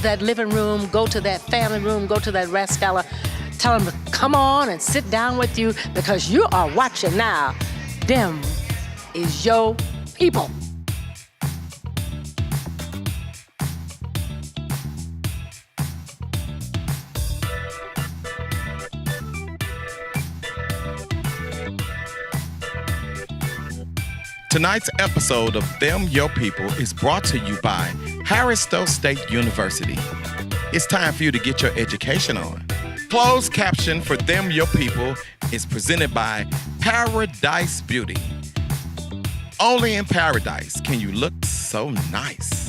that living room, go to that family room, go to that rascala. Tell them to come on and sit down with you because you are watching now. Them is your people. Tonight's episode of Them Your People is brought to you by Harris-Stowe State University. It's time for you to get your education on. Closed caption for Them Your People is presented by Paradise Beauty. Only in paradise can you look so nice.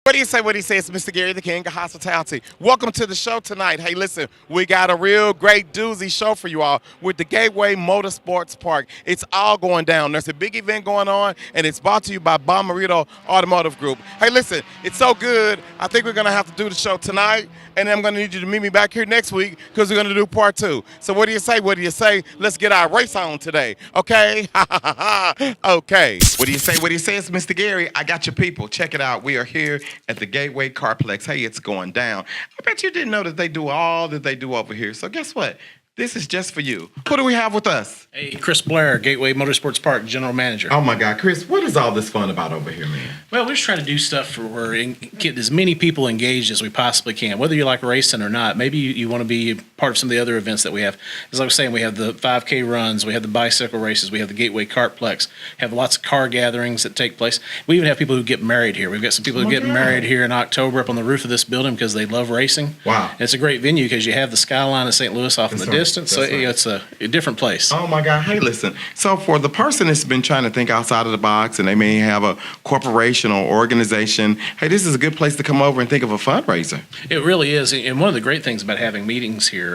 What do you say? What do you say? It's Mr. Gary, the King of Hospitality. Welcome to the show tonight. Hey, listen, we got a real great doozy show for you all with the Gateway Motorsports Park. It's all going down. There's a big event going on, and it's brought to you by Bommarito Automotive Group. Hey, listen, it's so good. I think we're going to have to do the show tonight, and I'm going to need you to meet me back here next week because we're going to do part 2. So what do you say? What do you say? Let's get our race on today, okay? Okay. What do you say? What do you say? It's Mr. Gary. I got your people. Check it out. We are here at the Gateway Carplex. Hey, it's going down. I bet you didn't know that they do all that they do over here. So guess what? This is just for you. Who do we have with us? Hey, Chris Blair, Gateway Motorsports Park General Manager. Oh my God, Chris, what is all this fun about over here, man? Well, we're just trying to do stuff get as many people engaged as we possibly can, whether you like racing or not. Maybe you want to be part of some of the other events that we have. As I was saying, we have the 5K runs, we have the bicycle races, we have the Gateway Cartplex, have lots of car gatherings that take place. We even have people who get married here. We've got some people who get married here in October up on the roof of this building because they love racing. Wow. And it's a great venue because you have the skyline of St. Louis off in the distance. So it's a different place. Oh my God. Hey, listen. So for the person that's been trying to think outside of the box and they may have a corporation or organization, hey, this is a good place to come over and think of a fundraiser. It really is. And one of the great things about having meetings here,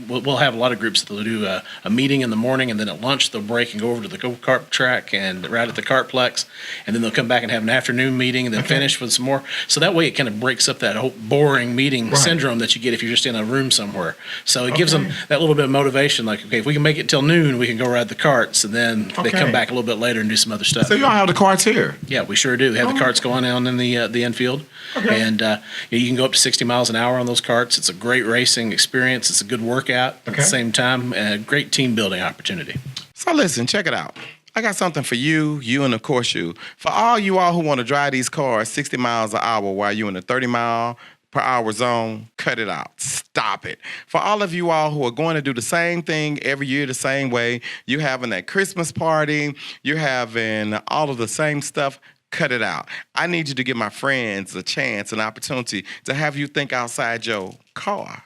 we'll have a lot of groups that will do a meeting in the morning, and then at lunch they'll break and go over to the go-kart track and right at the Kartplex, and then they'll come back and have an afternoon meeting and then finish with some more. So that way it kind of breaks up that whole boring meeting syndrome that you get if you're just in a room somewhere. So it gives them that little bit of motivation. Like, okay, if we can make it till noon, we can go ride the carts, and then they come back a little bit later and do some other stuff. So y'all have the carts here? Yeah, we sure do. We have the carts going on in the infield, and you can go up to 60 miles an hour on those carts. It's a great racing experience. It's a good workout at the same time, and a great team building opportunity. So listen, check it out. I got something for you, and of course you. For all you all who want to drive these cars 60 miles an hour while you're in a 30-mile-per-hour zone, cut it out. Stop it. For all of you all who are going to do the same thing every year the same way, you're having that Christmas party, you're having all of the same stuff, cut it out. I need you to give my friends a chance, an opportunity to have you think outside your car,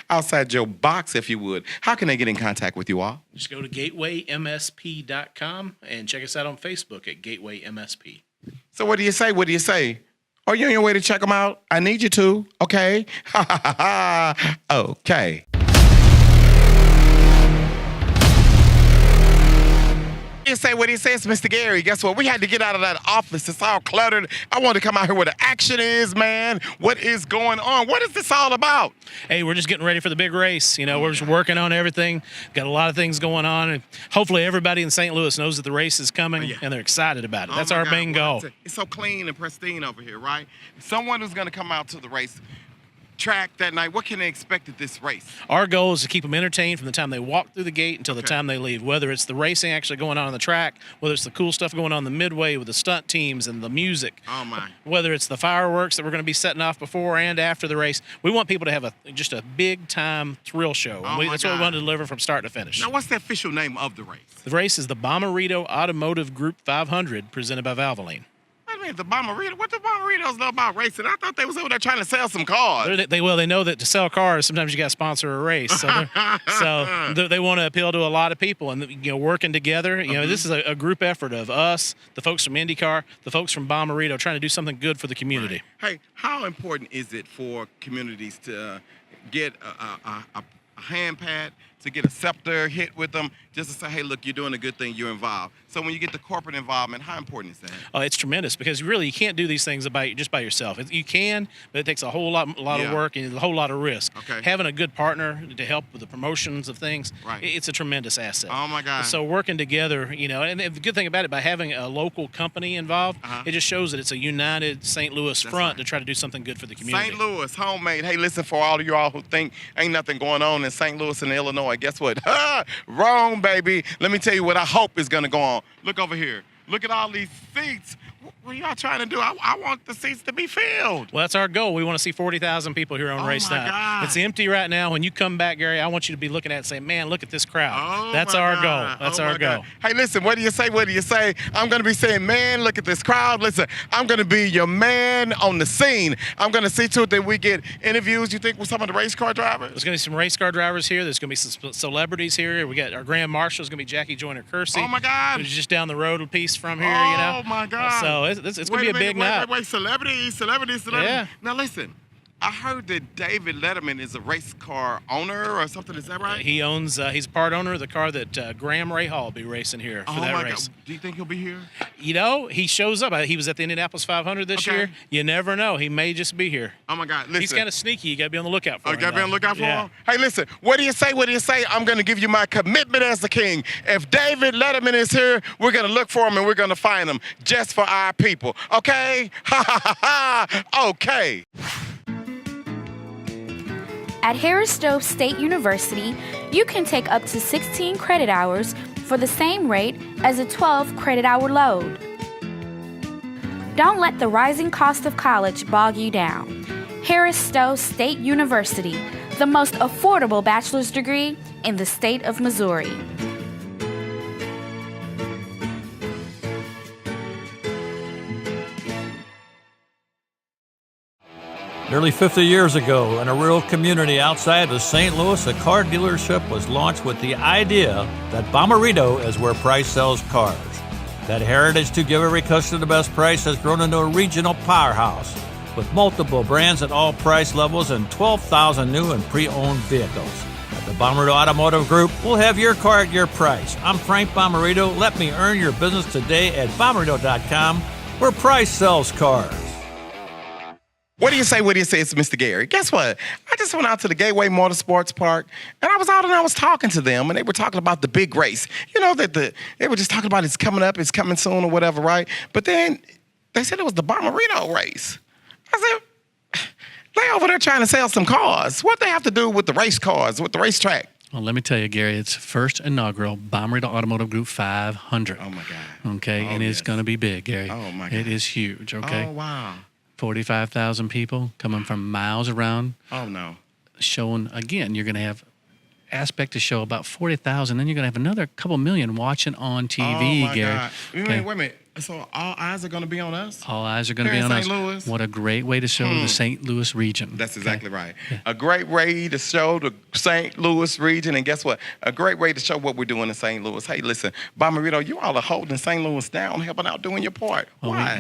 outside your box, if you would. How can they get in contact with you all? Just go to gatewaymsp.com and check us out on Facebook at Gateway MSP. So what do you say? What do you say? Are you on your way to check them out? I need you to, okay? Okay. What do you say? It's Mr. Gary. Guess what? We had to get out of that office. It's all cluttered. I want to come out here where the action is, man. What is going on? What is this all about? Hey, we're just getting ready for the big race. You know, we're just working on everything. Got a lot of things going on. And hopefully everybody in St. Louis knows that the race is coming and they're excited about it. That's our main goal. It's so clean and pristine over here, right? Someone who's going to come out to the race track that night, what can they expect at this race? Our goal is to keep them entertained from the time they walk through the gate until the time they leave, whether it's the racing actually going on the track, whether it's the cool stuff going on the midway with the stunt teams and the music, whether it's the fireworks that we're going to be setting off before and after the race. We want people to have just a big time thrill show. That's what we want to deliver from start to finish. Now, what's the official name of the race? The race is the Bommarito Automotive Group 500 presented by Valvoline. The Bommarito. What do Bommaritos know about racing? I thought they was over there trying to sell some cars. They know that to sell cars, sometimes you got to sponsor a race. So, they want to appeal to a lot of people, and working together. This is a group effort of us, the folks from IndyCar, the folks from Bommarito, trying to do something good for the community. Right. Hey, how important is it for communities to get a hand pad to get a scepter hit with them, just to say, hey, look, you're doing a good thing, you're involved. So when you get the corporate involvement, how important is that? Oh, it's tremendous because really you can't do these things just by yourself. You can, but it takes a whole lot of work and a whole lot of risk. Okay. Having a good partner to help with the promotions of things, it's a tremendous asset. Oh my God. So working together, and the good thing about it, by having a local company involved, it just shows that it's a united St. Louis front to try to do something good for the community. St. Louis, homemade. Hey, listen, for all of you all who think ain't nothing going on in St. Louis and Illinois, guess what? Wrong, baby. Let me tell you what I hope is going to go on. Look over here. Look at all these seats. What are y'all trying to do? I want the seats to be filled. Well, that's our goal. We want to see 40,000 people here on race night. God. It's empty right now. When you come back, Gary, I want you to be looking at it and say, man, look at this crowd. That's our goal. That's our goal. Hey, listen, what do you say? What do you say? I'm going to be saying, man, look at this crowd. Listen, I'm going to be your man on the scene. I'm going to see to it that we get interviews, you think, with some of the race car drivers? There's going to be some race car drivers here. There's going to be some celebrities here. We got our Grand Marshal is going to be Jackie Joyner-Kersee. Oh, my God. Who's just down the road a piece from here, Oh, my God. So it's going to be a big night. Wait, celebrities. Yeah. Now, listen, I heard that David Letterman is a race car owner or something. Is that right? He owns, he's part owner of the car that Graham Rahal will be racing here for that race. God. Do you think he'll be here? He shows up. He was at the Indianapolis 500 this year. You never know. He may just be here. Oh, my God. Listen. He's kind of sneaky. You got to be on the lookout for him. You got to be on the lookout for him? Hey, listen, what do you say? What do you say? I'm going to give you my commitment as the king. If David Letterman is here, we're going to look for him and we're going to find him just for our people. Okay? Ha, ha, ha, ha. Okay. At Harris-Stowe State University, you can take up to 16 credit hours for the same rate as a 12 credit hour load. Don't let the rising cost of college bog you down. Harris-Stowe State University, the most affordable bachelor's degree in the state of Missouri. Nearly 50 years ago, in a rural community outside of St. Louis, a car dealership was launched with the idea that Bommarito is where price sells cars. That heritage to give every customer the best price has grown into a regional powerhouse with multiple brands at all price levels and 12,000 new and pre-owned vehicles. At the Bommarito Automotive Group, we'll have your car at your price. I'm Frank Bommarito. Let me earn your business today at Bommarito.com, where price sells cars. What do you say? What do you say? It's Mr. Gary. Guess what? I just went out to the Gateway Motorsports Park, and I was out and I was talking to them, and they were talking about the big race. You know, that they were just talking about it's coming up, it's coming soon or whatever, right? But then they said it was the Bommarito race. I said, they over there trying to sell some cars. What they have to do with the race cars, with the racetrack? Well, let me tell you, Gary, it's first inaugural Bommarito Automotive Group 500. Oh, my God. Okay, and it's going to be big, Gary. Oh, my God. It is huge, okay? Oh, wow. 45,000 people coming from miles around. Oh, no. Showing, again, you're going to have aspect to show about 40,000. Then you're going to have another couple million watching on TV, oh, my Gary. God. Okay. Wait a minute. So all eyes are going to be on us? All eyes are going to Here be in on us. St. Louis? What a great way to show the St. Louis region. That's exactly right. A great way to show the St. Louis region, and guess what? A great way to show what we're doing in St. Louis. Hey, listen, Bommarito, you all are holding St. Louis down, helping out, doing your part. Well, Why?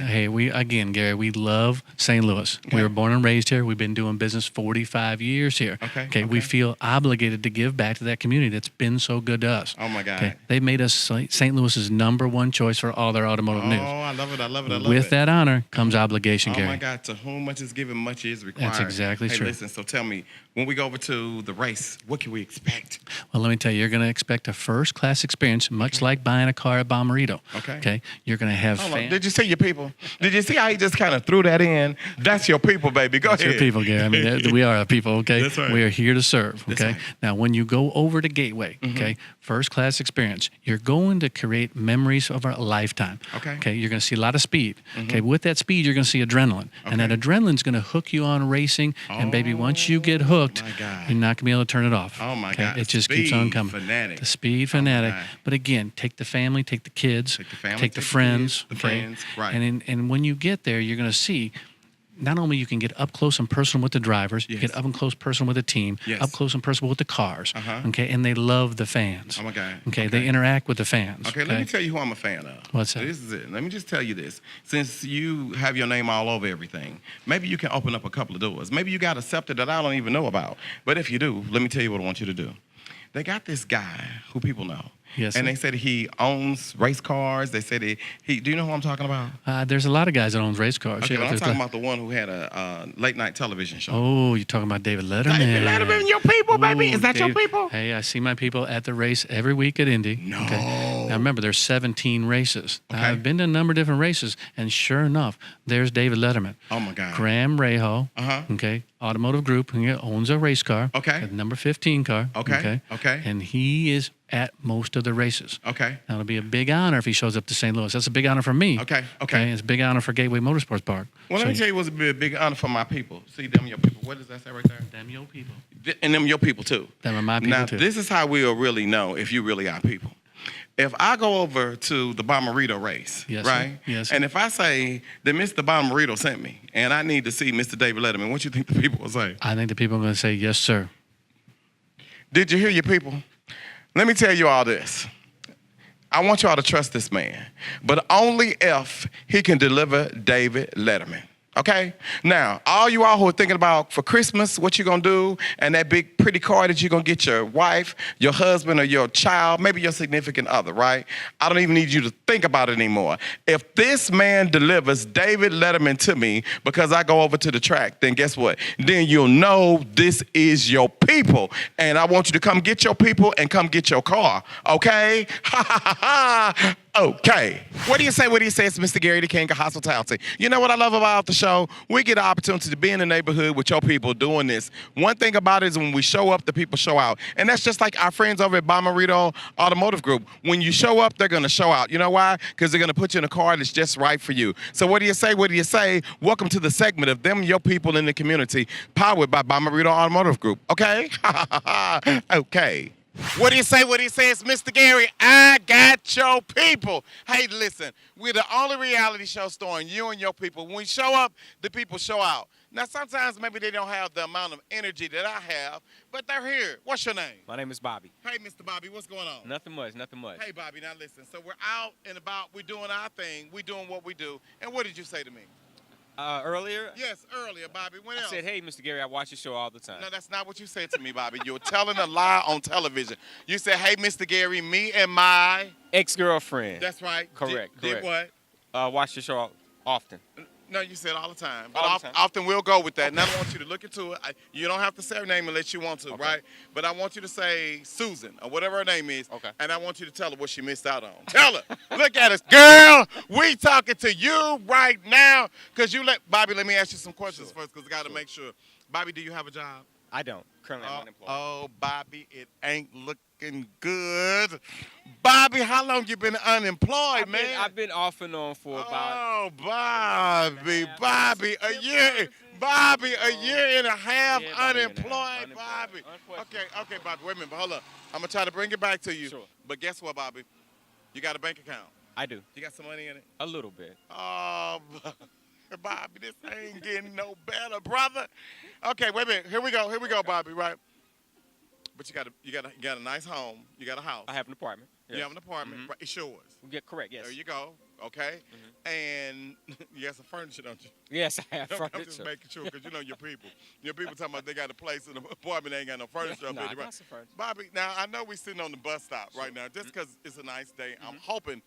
Again, Gary, we love St. Louis. Okay. We were born and raised here. We've been doing business 45 years here. Okay. We feel obligated to give back to that community that's been so good to us. Oh, my God. Okay. They made us St. Louis's #1 choice for all their automotive news. Oh, I love it. I love it. I love With it. that honor comes obligation, Oh, Gary. my God. To whom much is given, much is required. That's exactly hey, true. Listen, so tell me, when we go over to the race, what can we expect? Well, let me tell you, you're going to expect a first-class experience, much like buying a car at Bommarito. Okay. You're going to have Hold on. fans. Did you see your people? Did you see how he just kind of threw that in? That's your people, baby. Go That's ahead. your people, Gary. I mean, we are a people, okay? That's right. We are here to serve, That's okay? right. Now, when you go over to Gateway, okay, first-class experience, you're going to create memories of a lifetime. Okay. You're going to see a lot of speed. Okay, with that speed, you're going to see adrenaline. And that adrenaline's going to hook you on racing. And, baby, once you get hooked, my God. you're not going to be able to turn it off. Oh, my okay? God. It just keeps on Speed coming. fanatic. The speed Oh, my fanatic. God. But, again, take the family, take the kids, Take the family, take the take the friends. kids, the okay? friends, right. And when you get there, you're going to see not only you can get up close and personal with the drivers, you Yes. get up and close personal with the team, Yes. up close and personal with the cars, Uh-huh. okay? And they love the fans. Oh, my God. Okay, they interact with the fans. Okay, let me tell you who I'm a fan of. What's that? This is it. Let me just tell you this. Since you have your name all over everything, maybe you can open up a couple of doors. Maybe you got a scepter that I don't even know about. But if you do, let me tell you what I want you to do. they got this guy who people know. Yes, And sir. they said he owns race cars. They said he do you know who I'm talking about? There's a lot of guys that owns race cars. Okay, Yeah, but I'm there's talking like- about the one who had a late night television show. Oh, you're talking about David Letterman. David Letterman, your people, baby. Ooh, Is that your Dave- people? Hey, I see my people at the race every week at Indy. No. Okay? Now remember, there's 17 races. Now, Okay. I've been to a number of different races, and sure enough, there's David Letterman. Oh my God. Graham Rahal, Uh-huh. okay, Automotive Group, who owns a race car. Okay. A number 15 car. Okay, okay. And he is at most of the races. Okay. Now, it'll be a big honor if he shows up to St. Louis. That's a big honor for me. Okay, okay. It's a big honor for Gateway Motorsports Park. Well, let me tell you what's a big honor for my people. See, them your people. What does that say right there? Them your people. And them your people too. Them are my people now, too. this is how we'll really know if you really are people. If I go over to the Bommarito race, Yes, sir. right? Yes, sir. And if I say that Mr. Bommarito sent me and I need to see Mr. David Letterman, what you think the people will say? I think the people are going to say, yes, sir. Did you hear your people? Let me tell you all this. I want you all to trust this man, but only if he can deliver David Letterman. Okay? Now, all you all who are thinking about for Christmas, what you gonna do, and that big pretty car that you're gonna get your wife, your husband, or your child, maybe your significant other, right? I don't even need you to think about it anymore. If this man delivers David Letterman to me because I go over to the track, then guess what? Then you'll know this is your people. And I want you to come get your people and come get your car, okay? Ha ha ha ha. Okay. What do you say? What do you say? It's Mr. Gary, the king of hospitality. You know what I love about the show? We get the opportunity to be in the neighborhood with your people doing this. One thing about it is when we show up, the people show out. And that's just like our friends over at Bommarito Automotive Group. When you show up, they're going to show out. You know why? Because they're going to put you in a car that's just right for you. So what do you say? What do you say? Welcome to the segment of them, your people in the community, powered by Bommarito Automotive Group. Okay? Okay. What do you say? What do you say? It's Mr. Gary. I got your people. Hey, listen, we're the only reality show storing you and your people. When we show up, the people show out. Now, sometimes maybe they don't have the amount of energy that I have, but they're here. What's your name? My name is Bobby. Hey, Mr. Bobby, what's going on? Nothing much, nothing much. Hey, Bobby, now listen. So we're out and about. We're doing our thing. We're doing what we do. And what did you say to me? Earlier, Yes, earlier, Bobby. When I else? said, hey, Mr. Gary, I watch your show all the time. No, that's not what you said to me, Bobby. You're telling a lie on television. You said, hey, Mr. Gary, me and my... Ex-girlfriend. That's right. Correct, Did correct. what? Watch your show often. No, you said all the time. But All the time. often we'll go with that. And I don't want you to look into it. You don't have to say her name unless you want to, Okay. right? But I want you to say Susan or whatever her name is. Okay. And I want you to tell her what she missed out on. Tell her. Look at us. Girl, we talking to you right now. Because Bobby, let me ask you some questions first because I got to make sure. Bobby, do you have a job? I don't. Currently, I'm unemployed. Oh, Bobby, it ain't looking good. Bobby, how long you been unemployed, man? I've been off and on for about... Oh, Bobby, a year. Bobby, a year and a half Yeah, about a year and a unemployed, half. Bobby. Unfortunately. Okay, Bobby, wait a minute, but hold up. I'm going to try to bring it back to you. Sure. But guess what, Bobby? You got a bank account. I do. You got some money in it? A little bit. Oh, Bobby, this ain't getting no better, brother. Okay, wait a minute. Here we go, Bobby, right? But you got a nice home. You got a house. I have an apartment. You have an apartment. Right? It's yours. Yeah, correct, yes. There you go. Okay. And you got some furniture, don't you? Yes, I have I'm just furniture. making sure because you know your people. Your people talking about they got a place in the apartment, they ain't got no furniture up No, in I it, got right? some furniture. Bobby, now I know we sitting on the bus stop right now just because it's a nice day. I'm hoping,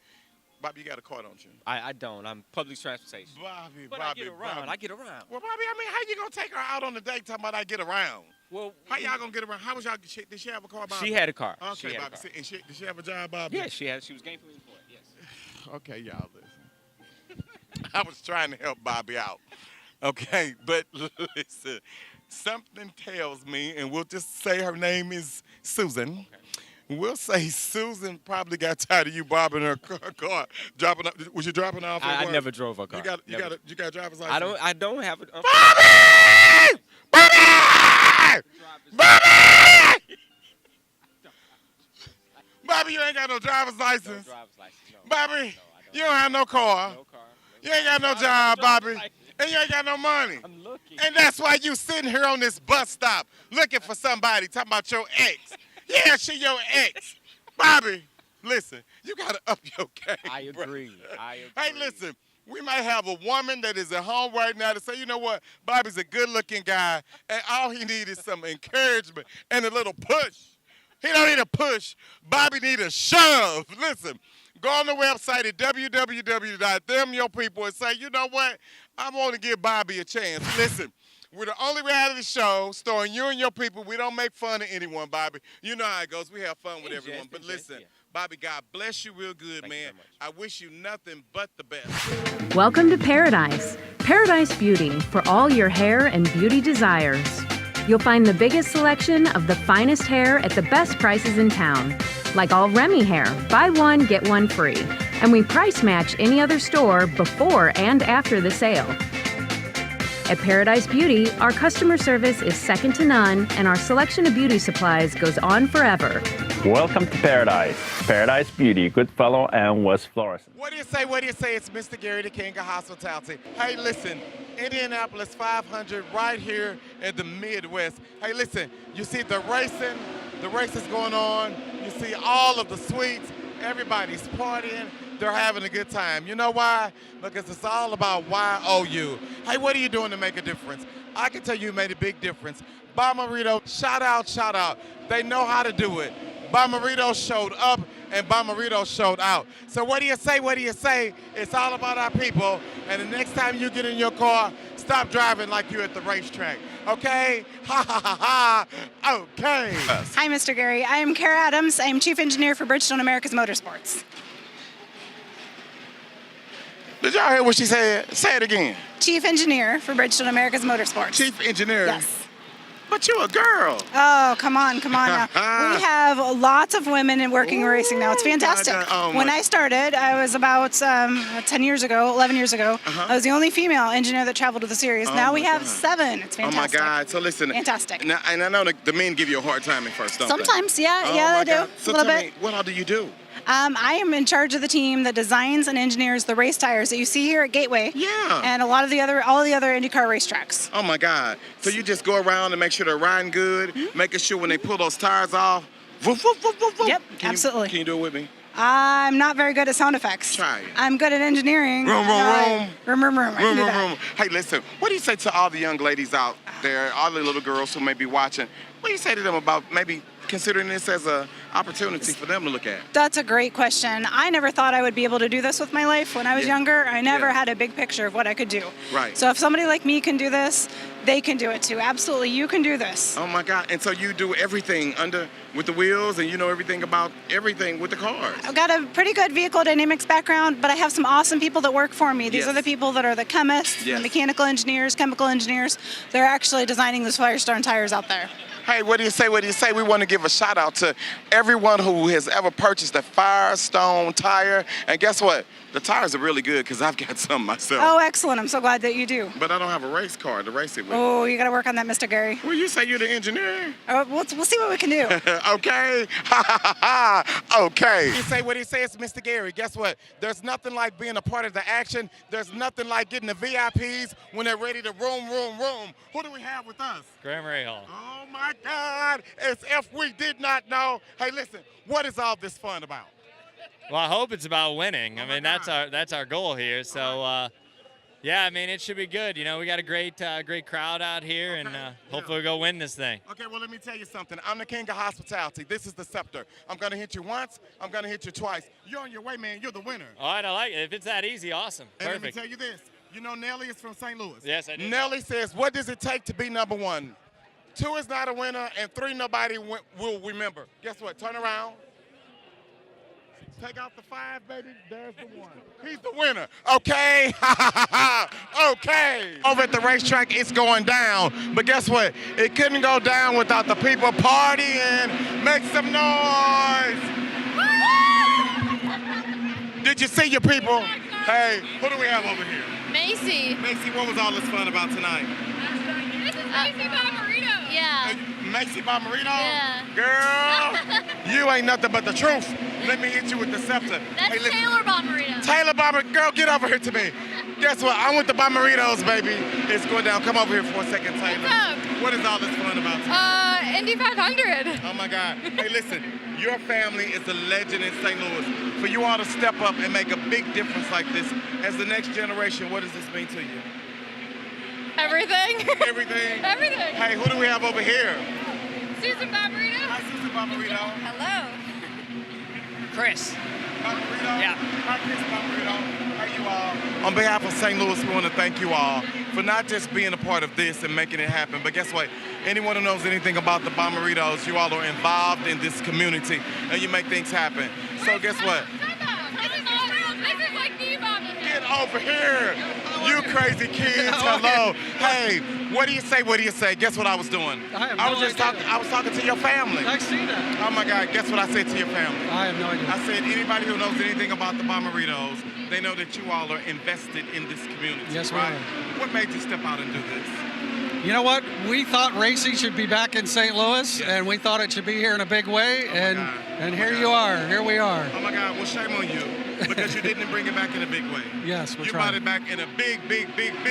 Bobby, you got a car, don't you? I don't. I'm public transportation. Bobby, But Bobby, I get around. Bobby. I get around. Well, Bobby, I mean, how you gonna take her out on the date talking about I get around? Well, How y'all gonna get around? How was y'all? Did she have a car, Bobby? she had a car. Okay, She had a Bobby. car. And did she have a job, Bobby? Yeah, she was gainfully employed, yes. Okay, y'all listen. I was trying to help Bobby out. Okay, but listen, something tells me, and we'll just say her name is Susan. Okay. We'll say Susan probably got tired of you bobbing her car. Dropping up. Was you dropping her off? at I work? never drove a car. You got a driver's license. I don't have it. Bobby! Bobby! Bobby! Bobby, you ain't got no driver's license. driver's license. No. Bobby, No, I don't. you don't have no car. No car. You ain't got no I don't job, have a driver's Bobby. license. And you ain't got no money. I'm looking. And that's why you sitting here on this bus stop looking for somebody, talking about your ex. Yeah, she your ex. Bobby, listen, you got to up your game. I agree. brother. I agree. Hey, listen, we might have a woman that is at home right now to say, you know what, Bobby's a good-looking guy, and all he needs is some encouragement and a little push. He don't need a push. Bobby need a shove. Listen, go on the website at www.themyourpeople and say, you know what? I want to give Bobby a chance. Listen, we're the only reality show starring you and your people. We don't make fun of anyone, Bobby. You know how it goes. We have fun with everyone. But listen, Bobby, God bless you real good, Thank you man. very much. I wish you nothing but the best. Welcome to Paradise. Paradise Beauty for all your hair and beauty desires. You'll find the biggest selection of the finest hair at the best prices in town. Like all Remy hair, buy one, get one free. And we price match any other store before and after the sale. At Paradise Beauty, our customer service is second to none, and our selection of beauty supplies goes on forever. Welcome to Paradise. Paradise Beauty, Goodfellow and West Florissant. What do you say? What do you say? It's Mr. Gary, the king of hospitality. Hey, listen, Indianapolis 500 right here in the Midwest. Hey, listen, you see the race is going on. You see all of the suites. Everybody's partying. They're having a good time. You know why? Because it's all about YOU. Hey, what are you doing to make a difference? I can tell you made a big difference. Bommarito, shout out, shout out. They know how to do it. Bommarito showed up and Bommarito showed out. So what do you say? What do you say? It's all about our people. And the next time you get in your car, stop driving like you're at the racetrack. Okay? Ha ha ha ha. Okay. Hi, Mr. Gary. I am Kara Adams. I am Chief Engineer for Bridgestone Americas Motorsports. Did y'all hear what she said? Say it again. Chief Engineer for Bridgestone Americas Motorsports. Chief Engineer. Yes. But you a girl. Oh, come on now. We have lots of women in working and racing now. It's fantastic. When I started, I was about 10 years ago, 11 years ago. I was the only female engineer that traveled to the series. Now we have 7. It's fantastic. Oh my God. So listen. Fantastic. Now, and I know the men give you a hard time at first, don't Sometimes, they? yeah, they do. So a little tell bit. me, what all do you do? I am in charge of the team that designs and engineers the race tires that you see here at Gateway. Yeah. And all the other IndyCar racetracks. Oh my God. So you just go around and make sure they're riding good, making sure when they pull those tires off, woof, woof, woof, woof, woof. Yep, Can absolutely. Can you do it with me? I'm not very good at sound effects. Try it. I'm good at engineering. Room, room, room. Room, room, room. I can do that. Hey, listen, what do you say to all the young ladies out there, all the little girls who may be watching? What do you say to them about maybe considering this as an opportunity for them to look at? That's a great question. I never thought I would be able to do this with my life when I was younger. I never had a big picture of what I could do. Right. So if somebody like me can do this, they can do it too. Absolutely, you can do this. Oh my God. And so you do everything with the wheels and you know everything about everything with the cars. I've got a pretty good vehicle dynamics background, but I have some awesome people that work for me. These are the people that are the chemists, the mechanical engineers, chemical engineers. They're actually designing those Firestone tires out there. Hey, what do you say? What do you say? We want to give a shout out to everyone who has ever purchased a Firestone tire. And guess what? The tires are really good because I've got some myself. Oh, excellent. I'm so glad that you do. But I don't have a race car to race it with. Oh, you got to work on that, Mr. Gary. Well, you say you're the engineer. We'll see what we can do. Okay. Okay. You say what he says, Mr. Gary. Guess what? There's nothing like being a part of the action. There's nothing like getting the VIPs when they're ready to room. Who do we have with us? Graham Rahal. Oh, my God. As if we did not know. Hey, listen, what is all this fun about? Well, I hope it's about winning. I mean, that's our goal here. So, yeah, I mean, it should be good. You know, we got a great crowd out here, and hopefully we'll go win this thing. Okay, well, let me tell you something. I'm the king of hospitality. This is the scepter. I'm going to hit you once. I'm going to hit you twice. You're on your way, man. You're the winner. All right, I like it. If it's that easy, awesome. And Perfect. let me tell you this. You know Nelly is from St. Louis. Yes, I do. Nelly says, what does it take to be number 1? 2 is not a winner, and 3 nobody will remember. Guess what? Turn around. Take out the 5, baby. There's the 1. He's the winner. Okay. Okay. Over at the racetrack, it's going down. But guess what? It couldn't go down without the people partying. Make some noise. Did you see your people? Hey, who do we have over here? Macy. Macy, what was all this fun about tonight? This is Macy Bommarito. Yeah. Macy Bommarito? Yeah. Girl, you ain't nothing but the truth. Let me hit you with the scepter. That's hey, Taylor Bommarito. Taylor Bommarito. Girl, get over here to me. Guess what? I'm with the Bommaritos, baby. It's going down. Come over here for a second, Taylor. What's up? What is all this fun about tonight? Indy 500. Oh, my God. Hey, listen. Your family is a legend in St. Louis. For you all to step up and make a big difference like this, as the next generation, what does this mean to you? Everything. Everything? Everything. Hey, who do we have over here? Susan Bommarito. Hi, Susan Bommarito. Hello. Chris. Bommarito. Yeah. Hi, Chris Bommarito. How you all? On behalf of St. Louis, we want to thank you all for not just being a part of this and making it happen, but guess what? Anyone who knows anything about the Bommaritos, you all are involved in this community and you make things happen. So guess what? This is like the Bommarito. Get over here, you crazy kids. Hello. Hey, what do you say? What do you say? Guess what I was doing? I was just talking. I was talking to your family. I see that. Oh my God! Guess what I said to your family? I have no idea. I said anybody who knows anything about the Bommaritos, they know that you all are invested in this community. Yes, we right? are. What made you step out and do this? You know what? We thought racing should be back in St. Louis, Yes. and we thought it should be here in a big way, Oh my and God. and Oh my here God. you are. Here we are. Oh my God! Well, shame on you because you didn't bring it back in a big way. Yes, we're You trying. brought it back in a big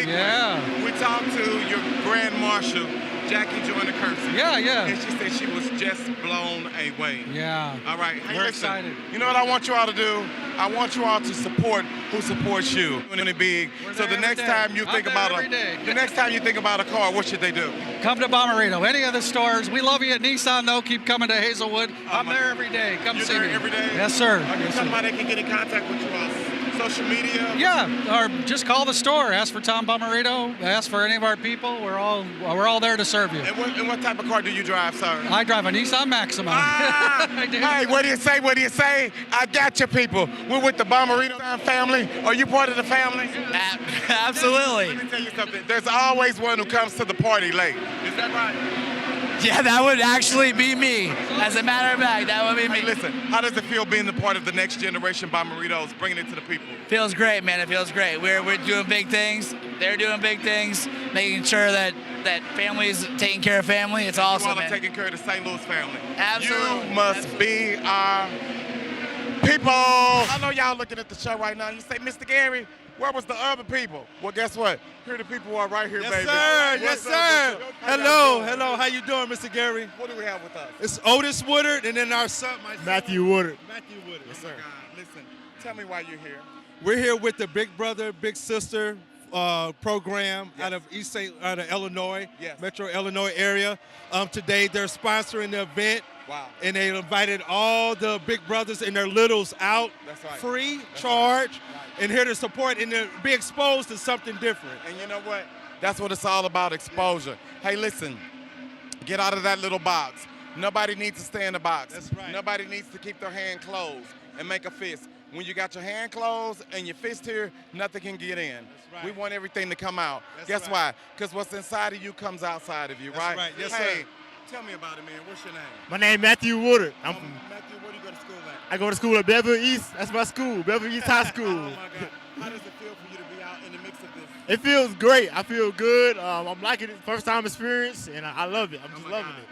Yeah. way. We talked to your Grand Marshal, Jackie Joyner Kersey. Yeah, yeah. And she said she was just blown away. Yeah. All right. Hey, We're listen, excited. You know what I want you all to do? I want you all to support who supports you. Doing it big. We're So there the every next day. time you I'm think there about every day. the next time you think about a car, what should they do? Come to Bommarito. Any of the stores. We love you at Nissan, though. Keep coming to Hazelwood. I'm there every day. Come You're see there me. every day? Yes, sir. Okay, Yes, sir. somebody can get in contact with you on social media. Yeah, or just call the store. Ask for Tom Bommarito. Ask for any of our people. We're all there to serve you. And what type of car do you drive, sir? I drive a Nissan Maxima. Ah, I do. hey, what do you say? What do you say? I got you, people. We're with the Bommarito family. Are you part of the family? Absolutely. Let me tell you something. There's always one who comes to the party late. Is that right? Yeah, that would actually be me. As a matter of fact, that would be Hey, me. listen, how does it feel being the part of the next generation Bommaritos, bringing it to the people? Feels great, man. It feels great. We're doing big things. They're doing big things, making sure that families taking care of family. It's You awesome, all are man. taking care of the St. Louis family. Absolutely. You must be our people. I know y'all looking at the show right now. You say, Mr. Gary, where was the other people? Well, guess what? Here the people are right here, Yes, baby. sir. Yes, What's up, sir. what's up? How y'all Hello. doing? Hello. How you doing, Mr. Gary? What do we have with us? It's Otis Woodard, and then our son, my son, Matthew Woodard. Matthew Woodard. Yes, sir. Listen, tell me why you're here. We're here with the Big Brother, Big Sister program out of out of Illinois, Yes. Metro Illinois area. Today they're sponsoring the event. Wow. And they invited all the big brothers and their littles out, That's right. free, That's charge, right. and here to support and to be exposed to something different. And you know what? That's what it's all about, exposure. Hey, listen, get out of that little box. Nobody needs to stay in the box. That's right. Nobody needs to keep their hand closed and make a fist. When you got your hand closed and your fist here, nothing can get in. That's right. We want everything to come out. That's Guess right. why? Because what's inside of you comes outside of you, That's right? right. Yes, hey, sir. tell me about it, man. What's your name? My name Matthew Woodard. I'm from, Matthew, where do you go to school at? I go to school at Beverly East. That's my school, Beverly East High School. Oh, my God. How does it feel for you to be out in the mix of this? It feels great. I feel good. I'm liking it. First time experience, and I love it. I'm just my loving God. it.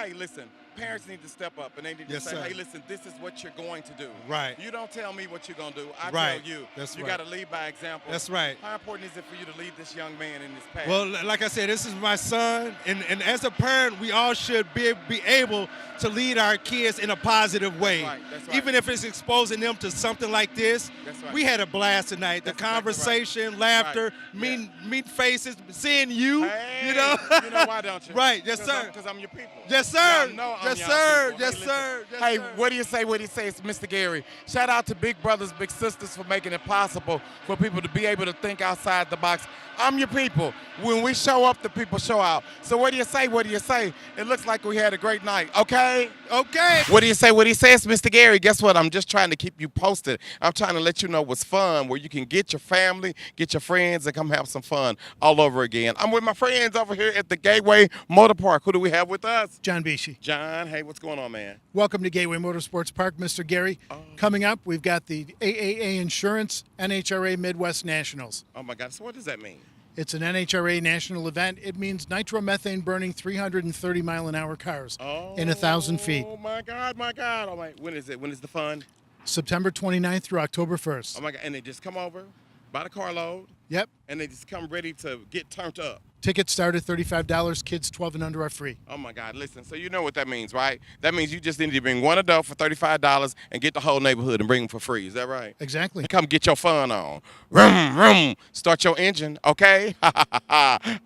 Hey, listen, parents need to step up and they need to Yes, say, sir. hey, listen, this is what you're going to do. Right. You don't tell me what you're going to do. I Right. tell you. That's you right. got to lead by example. That's right. How important is it for you to lead this young man in this path? Well, like I said, this is my son, and as a parent, we all should be able to lead our kids in a positive way. That's right, that's right. Even if it's exposing them to something like this. That's right. We had a blast tonight. That's the exactly conversation, right. laughter, Right. meet faces, seeing you, hey, you know. you know why, don't you? Right, yes, sir. Because I'm your people. Yes, sir. Y'all know I'm Yes, y'all sir. people. Yes, Hey, sir. listen. Yes, Hey, sir. what do you say? What do you say? It's Mr. Gary. Shout out to Big Brothers, Big Sisters for making it possible for people to be able to think outside the box. I'm your people. When we show up, the people show out. So what do you say? What do you say? It looks like we had a great night. Okay? Okay. What do you say? What do you say? It's Mr. Gary. Guess what? I'm just trying to keep you posted. I'm trying to let you know what's fun, where you can get your family, get your friends, and come have some fun all over again. I'm with my friends over here at the Gateway Motor Park. Who do we have with us? John Bishi. John, hey, what's going on, man? Welcome to Gateway Motorsports Park, Mr. Gary. Coming up, we've got the AAA Insurance NHRA Midwest Nationals. Oh, my God. So what does that mean? It's an NHRA national event. It means nitromethane burning 330-mile-an-hour cars in 1,000 feet. Oh, my God, my God. Oh, my. When is it? When is the fun? September 29th through October 1st. Oh, my God. And they just come over, buy the carload. Yep. And they just come ready to get turned up. Tickets start at $35. Kids 12 and under are free. Oh my God! Listen, so you know what that means, right? That means you just need to bring one adult for $35 and get the whole neighborhood and bring them for free. Is that right? Exactly. Come get your fun on. Vroom, vroom. Start your engine, okay?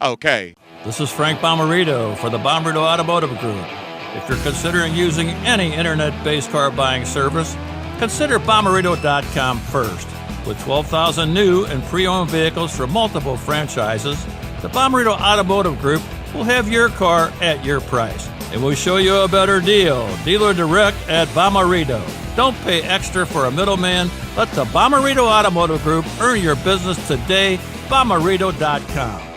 Okay. This is Frank Bommarito for the Bommarito Automotive Group. If you're considering using any internet-based car buying service, consider Bommarito.com first. With 12,000 new and pre-owned vehicles from multiple franchises, the Bommarito Automotive Group will have your car at your price. And we'll show you a better deal. Dealer direct at Bommarito. Don't pay extra for a middleman. Let the Bommarito Automotive Group earn your business today. Bommarito.com.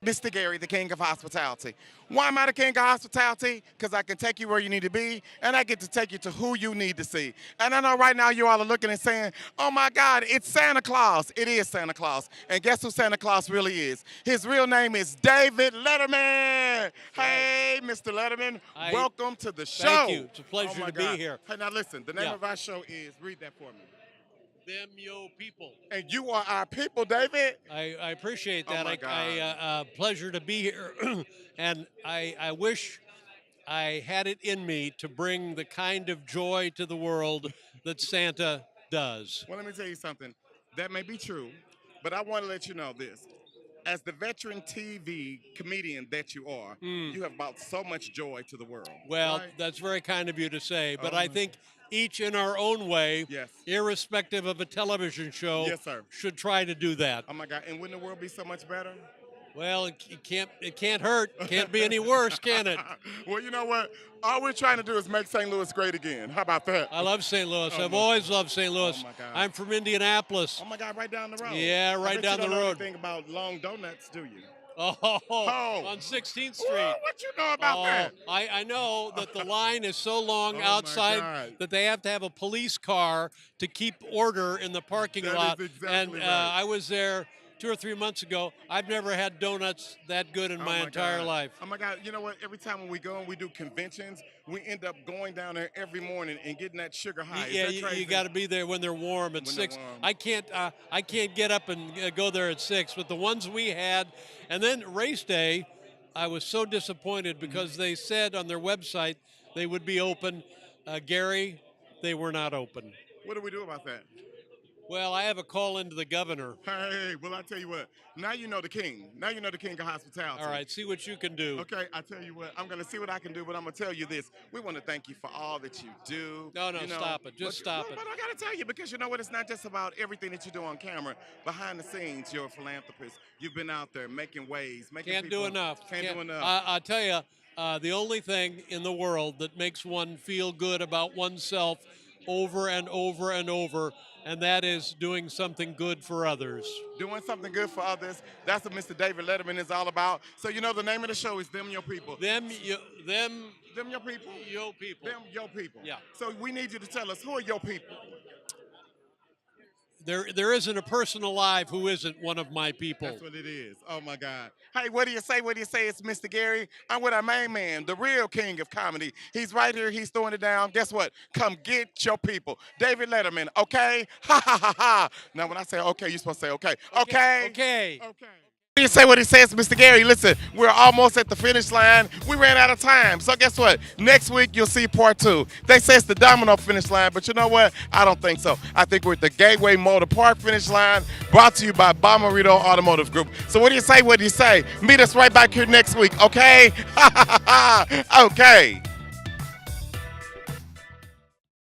Mr. Gary, the king of hospitality. Why am I the king of hospitality? Because I can take you where you need to be, and I get to take you to who you need to see. And I know right now you all are looking and saying, oh my God, it's Santa Claus. It is Santa Claus. And guess who Santa Claus really is? His real name is David Letterman. Hey, Mr. Letterman, welcome to the show. Thank you. It's a pleasure to God. be here. Hey, now listen, the name of our show is, read that for me. Them yo people. And you are our people, David. I appreciate that. Oh my God. Pleasure to be here. And I wish I had it in me to bring the kind of joy to the world that Santa does. Well, let me tell you something. That may be true, but I want to let you know this. As the veteran TV comedian that you are, you have brought so much joy to the world. Well, right? that's very kind of you to say, but I think each in our own way, irrespective of a television show, should try to do that. Oh my God! And wouldn't the world be so much better? Well, it can't hurt. Can't be any worse, can it? Well, you know what? All we're trying to do is make St. Louis great again. How about that? I love St. Louis. I've always loved St. Louis. Oh my God. I'm from Indianapolis. Oh my God! Right down the road. Yeah, right down the road. You don't know anything about long donuts, do you? On 16th Street. Whoa, what you know about that? I know that the line is so long outside that they have to have a police car to keep order in the parking lot. Is exactly right. I was there 2 or 3 months ago. I've never had donuts that good in my entire life. Oh my God! You know what? Every time when we go and we do conventions, we end up going down there every morning and getting that sugar high. Yeah, you got to be there when they're warm at 6. I can't get up and go there at 6. But the ones we had, and then race day, I was so disappointed because they said on their website they would be open. Gary, they were not open. What do we do about that? Well, I have a call into the governor. Hey, well, I tell you what. Now you know the king. Now you know the king of hospitality. All right, see what you can do. Okay, I tell you what. I'm going to see what I can do, but I'm going to tell you this. We want to thank you for all that you do. No, stop it. Just stop it. But I got to tell you, because you know what? It's not just about everything that you do on camera. Behind the scenes, you're a philanthropist. You've been out there making waves. Can't do enough. Can't do enough. I tell you, the only thing in the world that makes one feel good about oneself over and over and over, and that is doing something good for others. Doing something good for others. That's what Mr. David Letterman is all about. So you know the name of the show is Them Your People. Them Your People. Your people. Them Your People. Yeah. So we need you to tell us, who are your people? There isn't a person alive who isn't one of my people. That's what it is. Oh my God. Hey, what do you say? What do you say? It's Mr. Gary. I'm with our main man, the real king of comedy. He's right here. He's throwing it down. Guess what? Come get your people. David Letterman, okay? Ha, ha, ha, ha. Now, when I say okay, you're supposed to say okay. Okay? Okay. Okay. You say what he says, Mr. Gary. Listen, we're almost at the finish line. We ran out of time. So guess what? Next week, you'll see part 2. They say it's the domino finish line, but you know what? I don't think so. I think we're at the Gateway Motor Park finish line, brought to you by Bommarito Automotive Group. So what do you say? What do you say? Meet us right back here next week, okay? Okay.